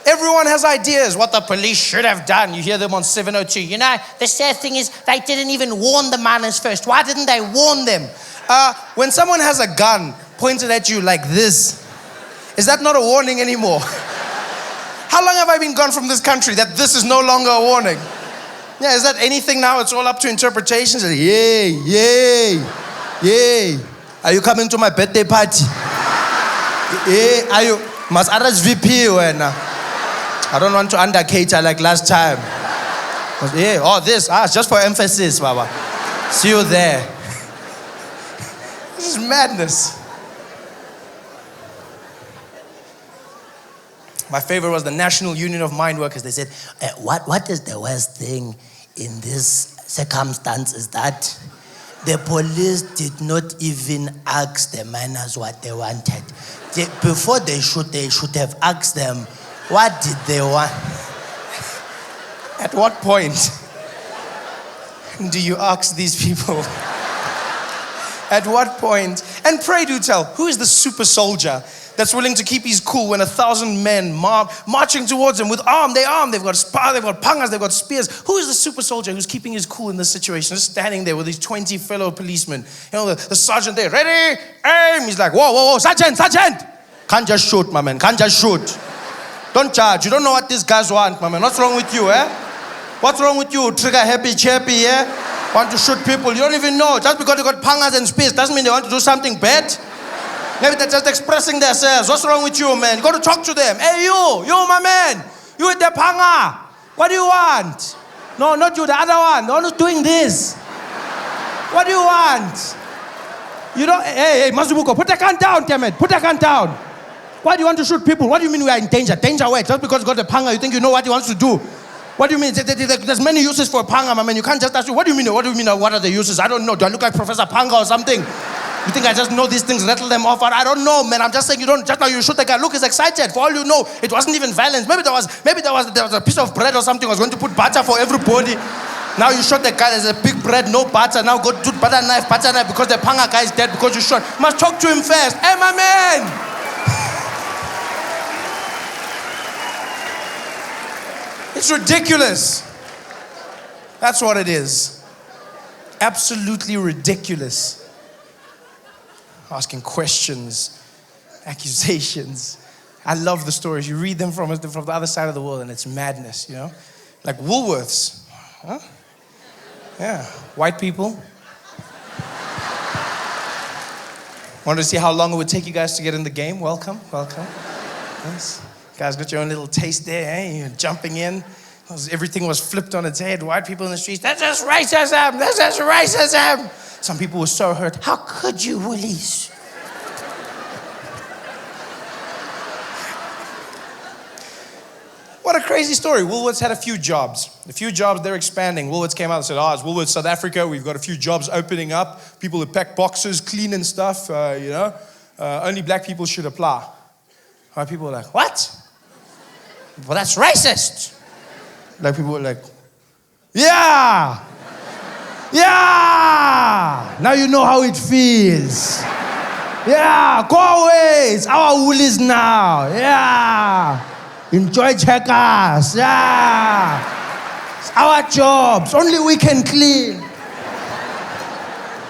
Everyone has ideas what the police should have done. You hear them on 702. You know, the sad thing is they didn't even warn the minors first. Why didn't they warn them? When someone has a gun pointed at you like this, is that not a warning anymore? How long have I been gone from this country that this is no longer a warning? Yeah, is that anything now? It's all up to interpretations. Yay, yay, yay. Are you coming to my birthday party? Yeah, are you? Must RSVP when? I don't want to under-cater like last time. Yeah, oh, this. It's just for emphasis, Baba. See you there. This is madness. My favorite was the National Union of Mine Workers. They said, what is the worst thing in this circumstance is that the police did not even ask the miners what they wanted. Before they should have asked them, what did they want? At what point do you ask these people? At what point? And pray do tell, who is the super soldier that's willing to keep his cool when 1,000 men marching towards him with they've got spar, they've got pangas, they've got spears. Who is the super soldier who's keeping his cool in this situation, just standing there with his 20 fellow policemen? You know, the sergeant there, ready, aim. He's like, whoa, sergeant. Can't just shoot, my man, can't just shoot. Don't charge, you don't know what these guys want, my man. What's wrong with you, eh? What's wrong with you, trigger happy, chappy, eh? Want to shoot people, you don't even know. Just because they got pangas and spears doesn't mean they want to do something bad. Maybe they're just expressing themselves. What's wrong with you, man? You got to talk to them. Hey, you, my man. You with the panga. What do you want? No, not you, the other one. The one who's doing this. What do you want? You don't, hey, Mazubuko, put the gun down, damn it. Put the gun down. Why do you want to shoot people? What do you mean we are in danger? Danger where? Just because you got the panga, you think you know what he wants to do? What do you mean? There's many uses for panga, my man. You can't just ask you, what do you mean? What are the uses? I don't know. Do I look like Professor Panga or something? You think I just know these things, rattle them off? I don't know, man. I'm just saying you don't. Just now you shoot the guy. Look, he's excited. For all you know, it wasn't even violence. Maybe there was a piece of bread or something. I was going to put butter for everybody. Now you shot the guy. There's a big bread, no butter. Now go to butter knife because the panga guy is dead because you shot. Must talk to him first. Hey, my man. It's ridiculous. That's what it is. Absolutely ridiculous. Asking questions, accusations. I love the stories. You read them from the other side of the world and it's madness, you know? Like Woolworths. Huh? Yeah. White people. Want to see how long it would take you guys to get in the game? Welcome. Yes. You guys got your own little taste there, eh? You're jumping in. Everything was flipped on its head. White people in the streets, that's just racism. That's just racism. Some people were so hurt. How could you, Woolies? What a crazy story. Woolworths had a few jobs. They're expanding. Woolworths came out and said, it's Woolworths South Africa. We've got a few jobs opening up. People who pack boxes, clean and stuff, only black people should apply. White people were like, what? Well, that's racist. Black people were like, yeah. Now you know how it feels. Yeah, go away. It's our woolies now. Yeah. Enjoy checkers. Yeah. It's our jobs. Only we can clean.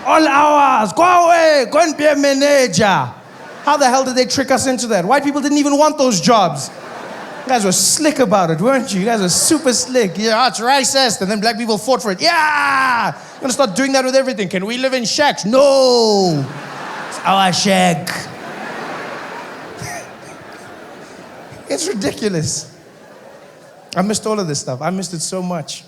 All hours. Go away. Go and be a manager. How the hell did they trick us into that? White people didn't even want those jobs. You guys were slick about it, weren't you? You guys were super slick. Yeah, it's racist. And then black people fought for it. Yeah! You're going to start doing that with everything. Can we live in shacks? No! It's our shack. It's ridiculous. I missed all of this stuff. I missed it so much.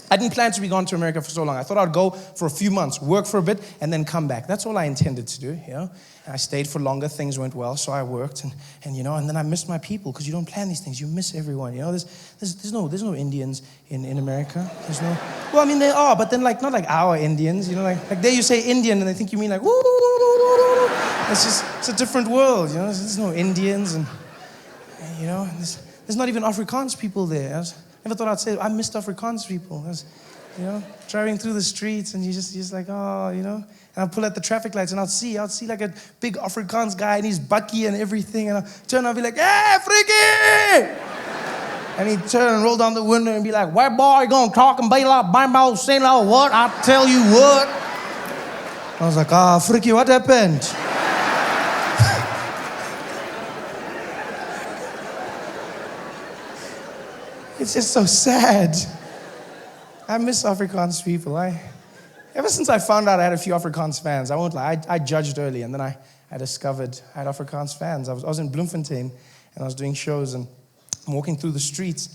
I didn't plan to be gone to America for so long. I thought I'd go for a few months, work for a bit, and then come back. That's all I intended to do, you know. And I stayed for longer. Things went well, so I worked, and then I missed my people because you don't plan these things. You miss everyone, you know. There's no Indians in America. There's no. Well, I mean there are, but then not like our Indians, you know. Like there you say Indian, and they think you mean like woo. It's a different world, you know. There's no Indians, and you know, there's not even Afrikaans people there. Never thought I'd say it. I missed Afrikaans people. I was, driving through the streets and you just like, and I'll pull at the traffic lights and I'll see like a big Afrikaans guy and he's bucky and everything and I'll turn and I'll be like, hey, freaky! And he'd turn and roll down the window and be like, "White boy, you gonna talk and bail out, buy my say out what? I tell you what." I was like, Freaky, what happened? It's just so sad. I miss Afrikaans people. Ever since I found out I had a few Afrikaans fans, I won't lie, I judged early, and then I discovered I had Afrikaans fans. I was in Bloemfontein, and I was doing shows, and I'm walking through the streets,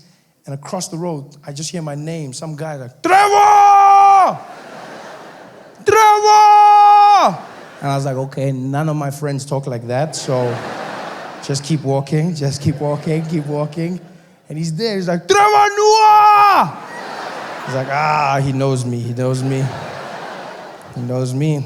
and across the road, I just hear my name. Some guy like, "Trevor! Trevor!" And I was like, okay, none of my friends talk like that, so just keep walking, keep walking. And he's there, he's like, "Trevor Noah!" He's like, he knows me.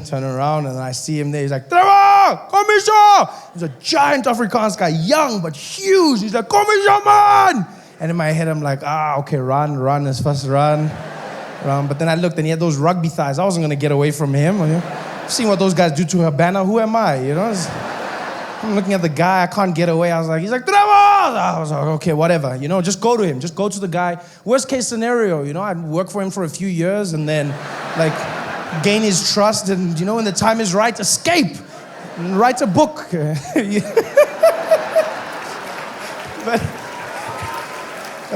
Turn around, and I see him there. He's like, "Trevor, come here." He's a giant Afrikaans guy, young but huge. He's like, "Come here, man." And in my head, I'm like, okay, run as fast, run. But then I looked, and he had those rugby thighs. I wasn't going to get away from him. Seeing what those guys do to Habana, who am I, I'm looking at the guy, I can't get away. He's like, "Trevor!" I was like, okay, whatever, just go to him. Just go to the guy. Worst case scenario, I'd work for him for a few years and then, gain his trust and, when the time is right, escape and write a book. But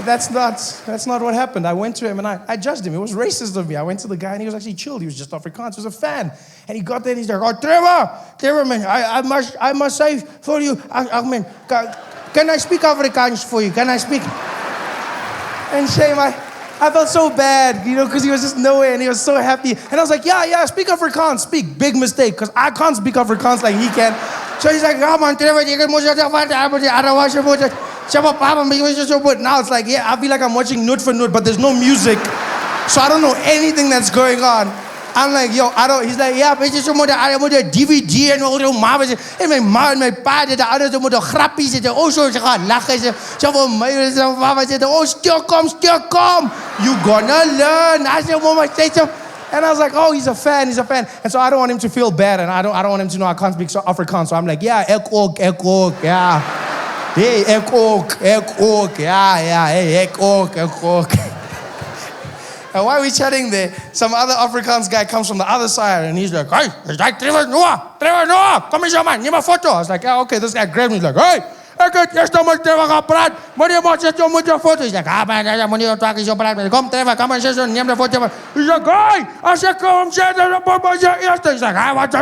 that's not what happened. I went to him and I judged him. It was racist of me. I went to the guy and he was actually chilled. He was just Afrikaans. He was a fan. And he got there and he's like, "Oh, Trevor, man, I must say for you, can I speak Afrikaans for you? Can I speak?" And shame, I felt so bad, because he was just nowhere and he was so happy. And I was like, yeah, speak Afrikaans, speak. Big mistake, because I can't speak Afrikaans like he can. So he's like, "Oh, man, Trevor, now it's like, I feel like I'm watching note for note, but there's no music. So I don't know anything that's going on. I'm like, he's like, "Yeah, weet je, zo moet een DVD en zo maken. En mijn ma en mijn pa zitten, ouders moeten grappies zitten. Zo, ze gaan lachen. Ze voor mij, mama zitten. Stil kom. You gonna learn. And I was like, he's a fan. And so I don't want him to feel bad, and I don't want him to know I can't speak Afrikaans. So I'm like, ek ook, yeah. Hey, ek ook, yeah, hey, ek ook. And while we're chatting there, some other Afrikaans guy comes from the other side, and he's like, "Hey, is that Trevor Noah? Come here, man, neem een foto." I was like, okay. This guy grabbed me, he's like, "Hey, ik heb eerst met Trevor gepraat, maar je moet zitten met je foto." He's like, man, je moet niet ontwakken, zo praten. Kom, Trevor, kom maar zitten, neem de foto. He's like, "Hey, als ik kom zitten, dan moet je eerst." He's like, "What's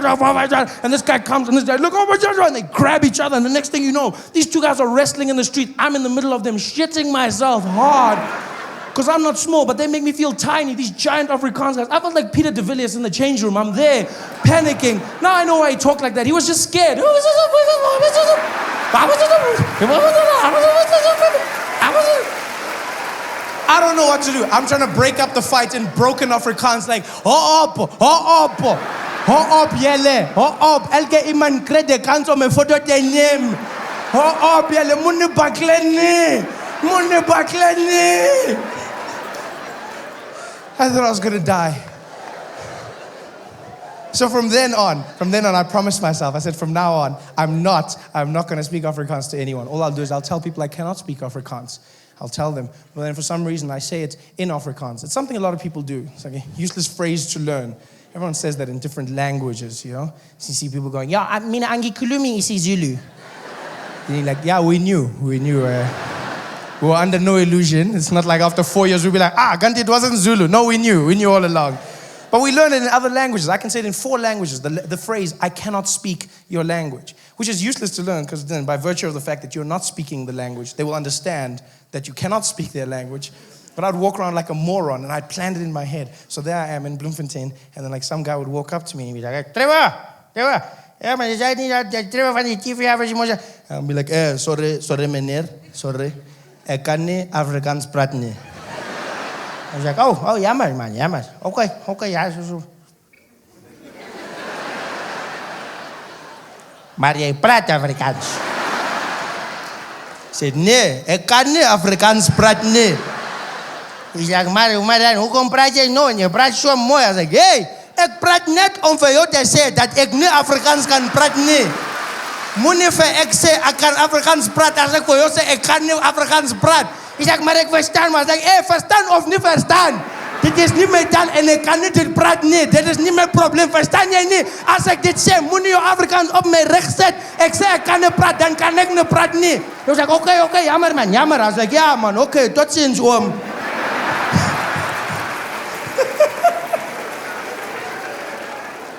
that?" And this guy comes, and this guy, "Look over here," and they grab each other, and the next thing you know, these two guys are wrestling in the street. I'm in the middle of them, shitting myself hard. Because I'm not small, but they make me feel tiny. These giant Afrikaans guys. I felt like Peter de Villiers in the change room. I'm there, panicking. Now I know why he talked like that. He was just scared. I don't know what to do. I'm trying to break up the fight in broken Afrikaans, like, ho op, jelle, ho op. Elke iemand krijgt de kans om een foto te nemen. Ho op, jelle, moet baklen. I thought I was going to die. So from then on, I promised myself, I said, from now on, I'm not going to speak Afrikaans to anyone. All I'll do is I'll tell people I cannot speak Afrikaans. I'll tell them. But then for some reason, I say it in Afrikaans. It's something a lot of people do. It's like a useless phrase to learn. Everyone says that in different languages, So you see people going, "Yeah, mina angikhulumi isiZulu." And you're like, yeah, we knew. We were under no illusion. It's not like after 4 years we'll be like, Ganti, it wasn't Zulu. No, we knew all along. But we learned it in other languages. I can say it in 4 languages, the phrase, "I cannot speak your language," which is useless to learn because then by virtue of the fact that you're not speaking the language, they will understand that you cannot speak their language. But I'd walk around like a moron and I'd planned it in my head. So there I am in Bloemfontein, and then some guy would walk up to me and be like, Trevor, ja, maar je zei niet dat Trevor van die TV-avers moest. En I'd be like, sorry meneer, sorry. Ik kan niet Afrikaans praten. I was like, oh, jammer man, jammer. Oké, ja, zo. Maar jij praat Afrikaans. Ik zei, nee, ik kan niet Afrikaans praten. Hij zei, maar hoe praat jij nou? Je praat zo mooi. Ik zei, hey, ik praat net om voor jou te zeggen dat ik niet Afrikaans kan praten. Moet niet voor ik zeg, ik kan Afrikaans praten. Als ik voor jou zeg, ik kan niet Afrikaans praten. Ik zeg, maar ik verstaan. Maar ik zeg, verstaan of niet verstaan? Dit is niet mijn taal en ik kan niet dit praten niet. Dit is niet mijn probleem. Verstaan jij niet? Als ik dit zeg, moet je je Afrikaans op mijn recht zetten. Ik zeg, ik kan niet praten, dan kan ik niet praten niet. Je zegt, oké, jammer man, jammer. Hij zegt, ja man, oké, tot ziens oom.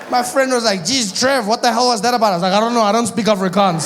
My friend was like, geez, Trev, what the hell was that about? I was like, I don't know, I don't speak Afrikaans.